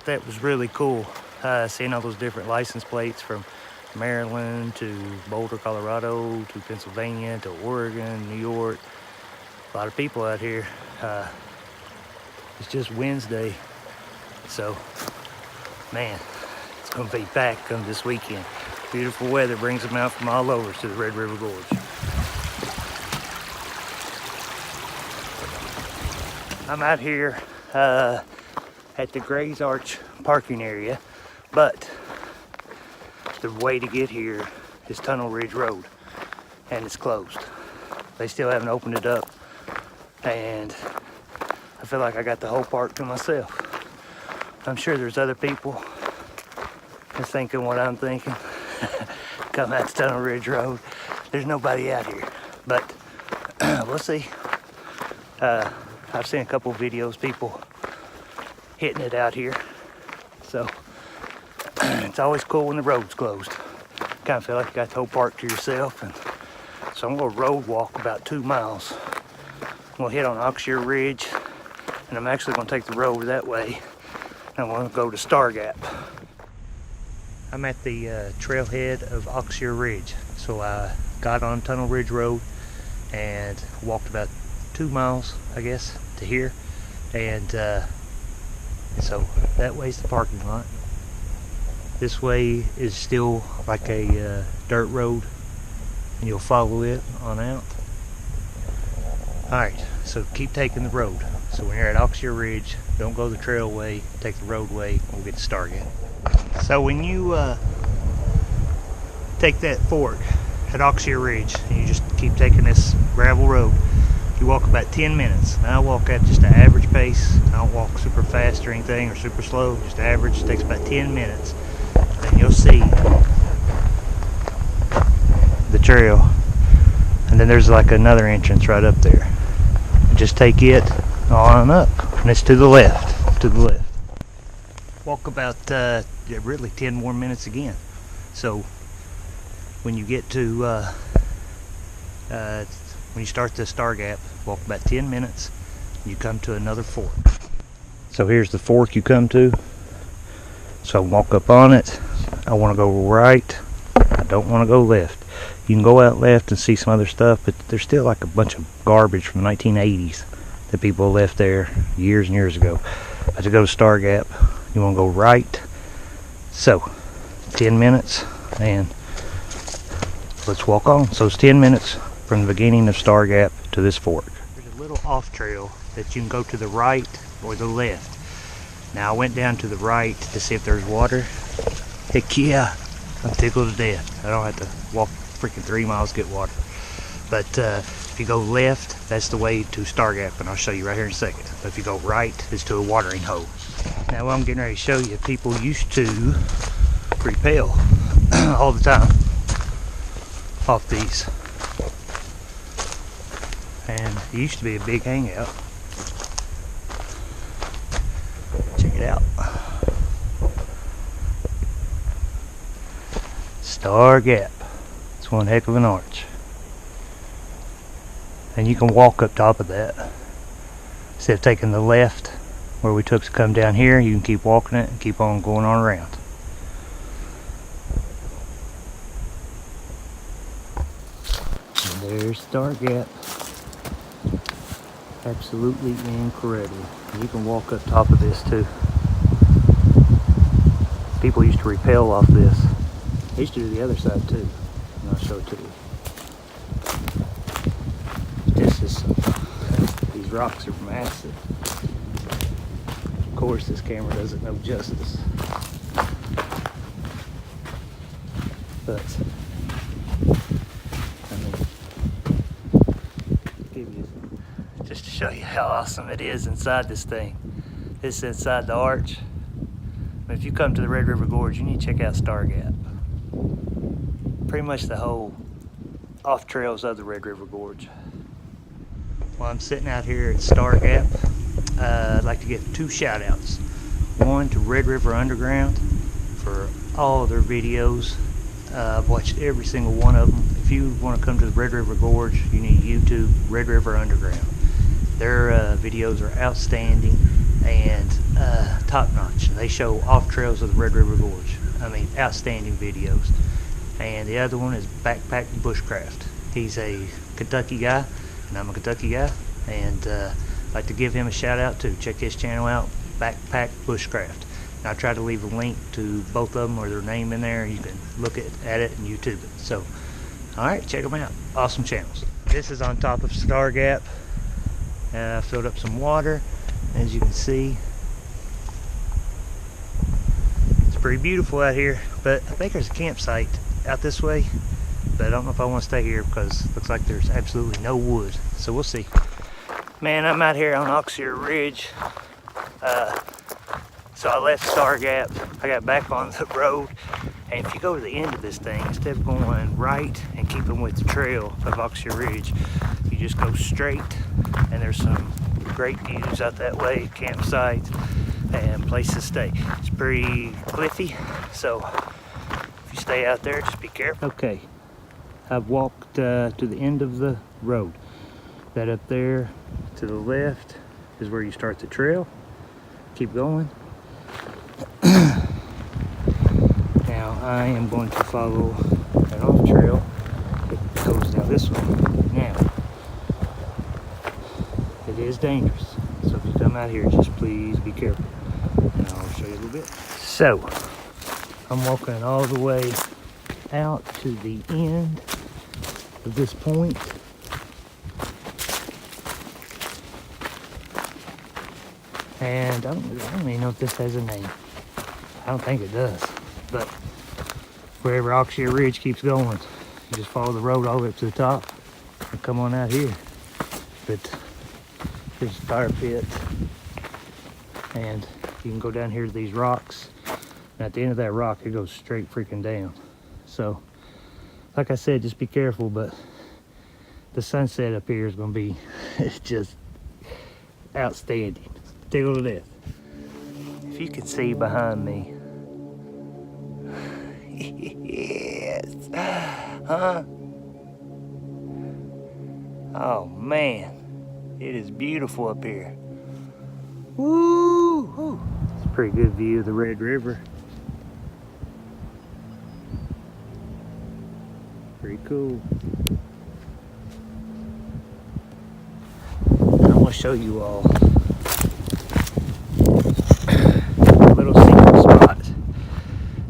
thought that was really cool, seeing all those different license plates from Maryland to Boulder, Colorado, to Pennsylvania, to Oregon, New York. A lot of people out here. It's just Wednesday, so man, it's gonna be packed come this weekend. Beautiful weather brings them out from all over to the Red River Gorge. I'm out here at the Gray's Arch parking area, but the way to get here is Tunnel Ridge Road, and it's closed. They still haven't opened it up, and I feel like I got the whole park to myself. I'm sure there's other people that's thinking what I'm thinking. Come out to Tunnel Ridge Road. There's nobody out here, but we'll see. I've seen a couple videos, people hitting it out here. So it's always cool when the road's closed. Kind of feel like you got the whole park to yourself. And so I'm gonna road walk about 2 miles. I'm gonna hit on Auxier Ridge, and I'm actually gonna take the road that way. And I'm gonna go to Star Gap. I'm at the trailhead of Auxier Ridge. So I got on Tunnel Ridge Road and walked about 2 miles, I guess, to here. And so that way's the parking lot. This way is still like a dirt road, and you'll follow it on out. Alright, so keep taking the road. So when you're at Auxier Ridge, don't go the trailway, take the roadway, we'll get to Star Gap. So when you take that fork at Auxier Ridge, and you just keep taking this gravel road, you walk about 10 minutes. Now I walk at just an average pace. I don't walk super fast or anything, or super slow, just average. It takes about 10 minutes. And you'll see the trail. And then there's like another entrance right up there. Just take it on up, and it's to the left, to the left. Walk about really 10 more minutes again. So when you get to when you start the Star Gap, walk about 10 minutes, you come to another fork. So here's the fork you come to. So I walk up on it. I want to go right. I don't want to go left. You can go out left and see some other stuff, but there's still like a bunch of garbage from the 1980s that people left there years and years ago. But to go to Star Gap, you want to go right. So 10 minutes, and let's walk on. So it's 10 minutes from the beginning of Star Gap to this fork. There's a little off trail that you can go to the right or the left. Now I went down to the right to see if there's water. Heck yeah, I'm tickled to death. I don't have to walk freaking 3 miles to get water. But if you go left, that's the way to Star Gap, and I'll show you right here in a second. But if you go right, it's to a watering hole. Now what I'm getting ready to show you, people used to rappel all the time off these. And it used to be a big hangout. Check it out. Star Gap. It's one heck of an arch. And you can walk up top of that. Instead of taking the left where we took to come down here, you can keep walking it and keep on going on around. And there's Star Gap. Absolutely incredible. You can walk up top of this too. People used to rappel off this. They used to do the other side too, and I'll show it to you. These rocks are massive. Of course, this camera doesn't know justice. But I mean, give you just to show you how awesome it is inside this thing. This is inside the arch. But if you come to the Red River Gorge, you need to check out Star Gap. Pretty much the whole off trails of the Red River Gorge. While I'm sitting out here at Star Gap, I'd like to give 2 shout outs. One to Red River Underground for all their videos. I've watched every single one of them. If you want to come to the Red River Gorge, you need YouTube Red River Underground. Their videos are outstanding. and top notch. They show off trails of the Red River Gorge. I mean, outstanding videos. And the other one is BackpackBushcraft. He's a Kentucky guy, and I'm a Kentucky guy, and I'd like to give him a shout out too. Check his channel out, BackpackBushcraft. And I try to leave a link to both of them or their name in there. You can look at it and YouTube it. So, all right, check them out. Awesome channels. This is on top of Star Gap. I filled up some water. As you can see, it's pretty beautiful out here. But I think there's a campsite out this way. But I don't know if I want to stay here because it looks like there's absolutely no wood. So we'll see. Man, I'm out here on Auxier Ridge. So I left Star Gap, I got back on the road, and if you go to the end of this thing, instead of going right and keeping with the trail of Auxier Ridge, you just go straight, and there's some great views out that way, campsites, and places to stay. It's pretty cliffy, so if you stay out there, just be careful. Okay, I've walked to the end of the road. That up there to the left is where you start the trail. Keep going. Now I am going to follow an off trail that goes down this way. Now, it is dangerous, so if you come out here, just please be careful. And I'll show you a little bit. So, I'm walking all the way out to the end of this point. And I don't even know if this has a name. I don't think it does. But wherever Auxier Ridge keeps going, you just follow the road all the way up to the top and come on out here. But there's a fire pit, and you can go down here to these rocks. And at the end of that rock, it goes straight freaking down. So, like I said, just be careful. But the sunset up here is going to be just outstanding. Tickle to death. If you can see behind me. Yes. Huh? Oh man. It is beautiful up here. Woo! It's a pretty good view of the Red River. Pretty cool. I want to show you all a little secret spot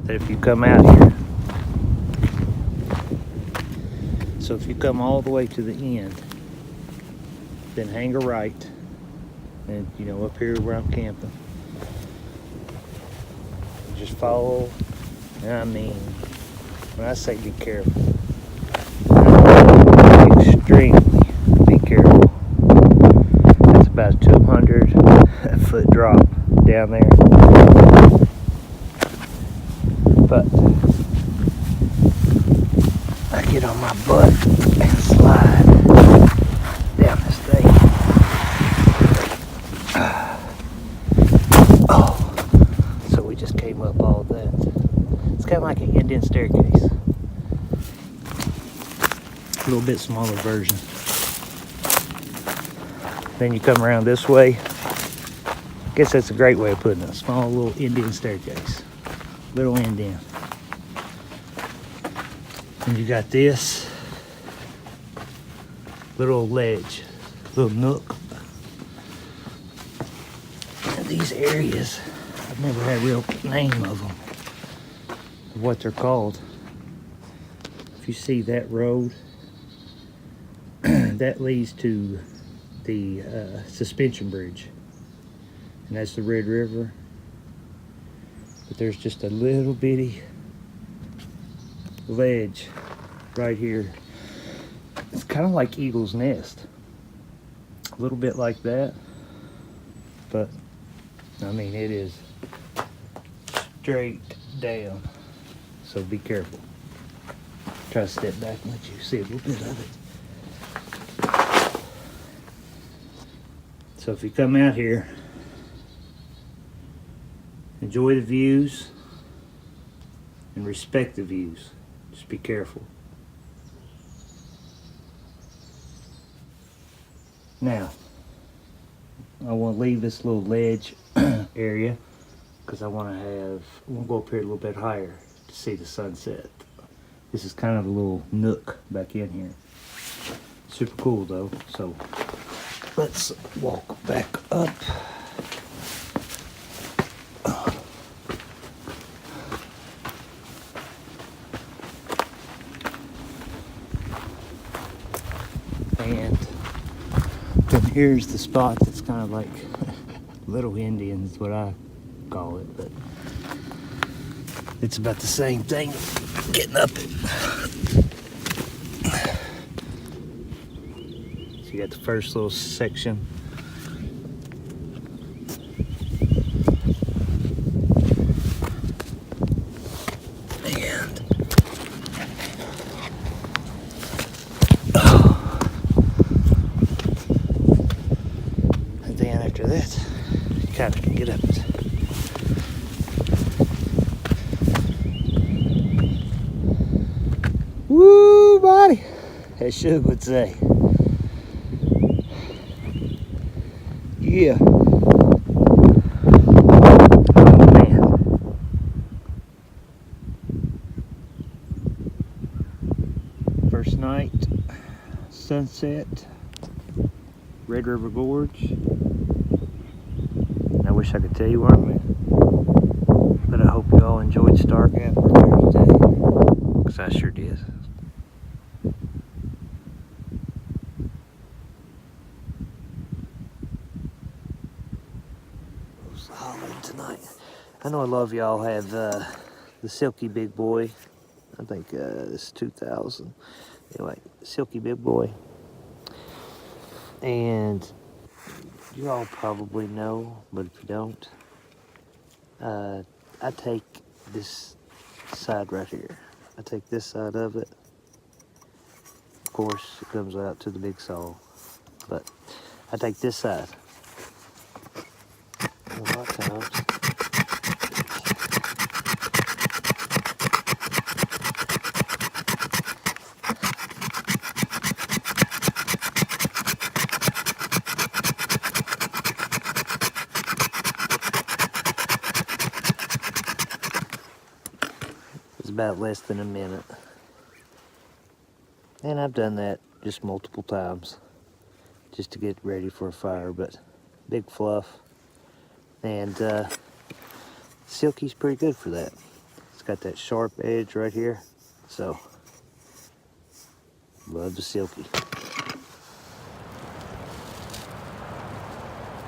that if you come out here, so if you come all the way to the end, then hang a right, and you know, up here where I'm camping, just follow. I mean, when I say be careful, extremely be careful. That's about a 200-foot drop down there. But I get on my butt and slide down this thing. Oh, so we just came up all that. It's kind of like an Indian staircase. A little bit smaller version. Then you come around this way. I guess that's a great way of putting it. A small little Indian staircase. Little Indian. And you got this little ledge, little nook. And these areas, I've never had a real name of them, of what they're called. If you see that road, that leads to the suspension bridge. And that's the Red River. But there's just a little bitty ledge right here. It's kind of like Eagle's Nest. A little bit like that. But, I mean, it is straight down. So be careful. Try to step back and let you see a little bit of it. So if you come out here, enjoy the views and respect the views. Just be careful. Now, I want to leave this little ledge area because I want to go up here a little bit higher to see the sunset. This is kind of a little nook back in here. Super cool though. So let's walk back up. And then here's the spot that's kind of like Little Indian is what I call it, but it's about the same thing getting up it. So you got the first little section. And then after that, you kind of can get up it. Woo, buddy, as Suge would say. Yeah. Oh, man. First night, sunset, Red River Gorge. I wish I could tell you where I'm at, but I hope you all enjoyed Stargap earlier today, because I sure did. Tonight. I know a lot of y'all have the Silky Big Boy. I think this is 2000. Anyway, Silky Big Boy. And you all probably know, but if you don't, I take this side right here. I take this side of it. Of course, it comes out to the big saw, but I take this side. A lot of times. It's about less than a minute. And I've done that just multiple times just to get ready for a fire, but big fluff. And Silky's pretty good for that. It's got that sharp edge right here. So, love the Silky.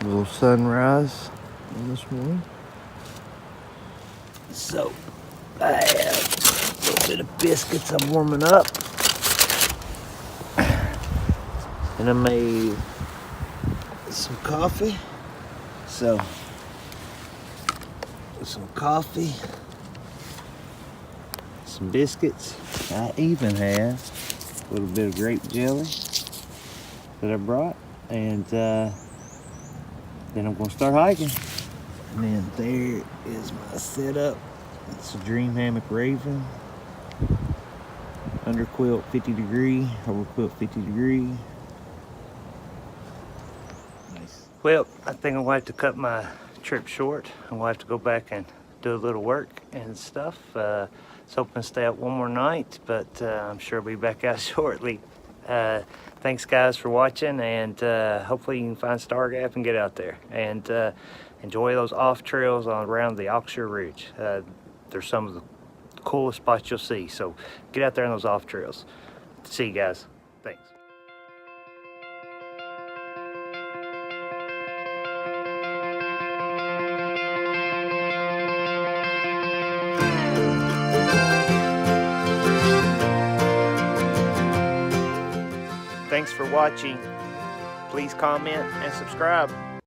A little sunrise on this morning. So, I have a little bit of biscuits I'm warming up. And I made some coffee. So, some coffee, some biscuits. I even have a little bit of grape jelly that I brought, and then I'm gonna start hiking. And then there is my setup. It's a Dream Hammock Raven, under quilt 50 degree, over quilt 50 degree. Nice. Well, I think I'm gonna have to cut my trip short. I'm gonna have to go back and do a little work and stuff. I was hoping to stay out one more night, but I'm sure I'll be back out shortly. Thanks guys for watching, and hopefully you can find Stargap and get out there and enjoy those off trails around the Auxier Ridge. They're some of the coolest spots you'll see, so get out there on those off trails. See you guys. Thanks. Thanks for watching. Please comment and subscribe.